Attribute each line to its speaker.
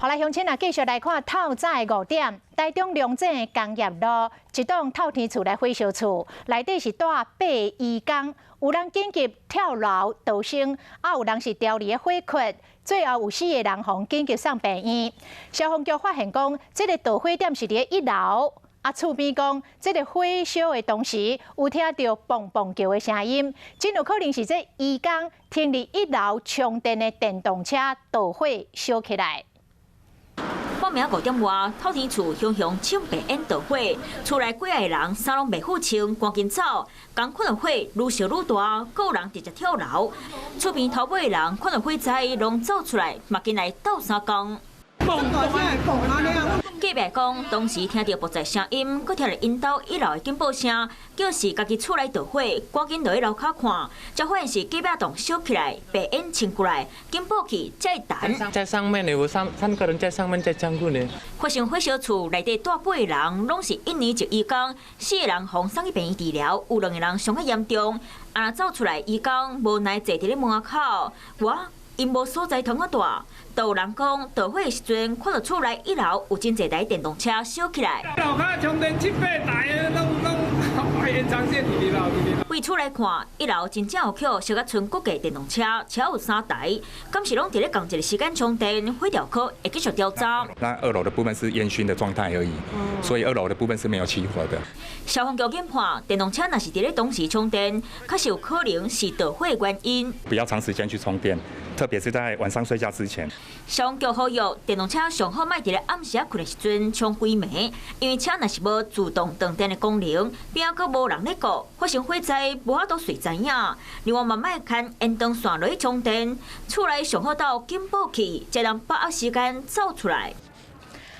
Speaker 1: 后来乡亲啊，继续来看透早的5点，台中龙井工业路一栋透天厝来火烧厝，内底是住8个义工，有人紧急跳楼逃生，有人是掉离的火窟，最后有4个人互紧急送病院。消防局发现讲，这个导火点是伫1楼。 厝边讲，这个火烧的同时，有听到砰砰叫的声音，真有可能是这义工停伫1楼充电的电动车导火烧起来。
Speaker 2: 半暝5点外，透天厝熊熊抢白烟导火，厝内几个人衫拢袂付清，赶紧走。刚看到火愈烧愈大，还有人直接跳楼。厝边头尾的人看到火灾，拢走出来，嘛进来斗相共。 隔壁讲，当时听到爆炸声音，佮听到因兜1楼的警报声，叫是家己厝内着火，赶紧落去楼骹看，才发现是隔壁栋烧起来，白烟冲过来，警报器才弹。
Speaker 3: 在上面有三个人在上面在将军呢。
Speaker 2: 发生火烧厝内底住8个人，拢是1年1义工，4个人互送去病院治疗，有2个人伤较严重。啊，走出来义工无奈坐伫咧门口，因无所在通啊大。 都有人讲，导火的时阵，看到厝内1楼有真侪台电动车烧起来。
Speaker 4: 楼骹充电7、8台，拢延长线伫2楼。
Speaker 2: 为厝来看，1楼真正有巧，烧甲剩骨架电动车，车有3台，敢是拢伫咧同一个时间充电？火调科会继续调查。
Speaker 5: 那2楼的部分是烟熏的状态而已，所以2楼的部分是没有起火的。
Speaker 2: 消防局研判，电动车若是伫咧同时充电，确实有可能是导火的原因。
Speaker 5: 不要长时间去充电，特别是在晚上睡觉之前。
Speaker 2: 消防局呼吁电动车上好莫伫咧暗时啊困的时阵充几暝，因为车若是无自动断电的功能，边仔佫无人咧顾，发生火灾无法度随知影。另外嘛莫牵烟灯线落去充电，厝内上好到警报器，才能把握时间走出来。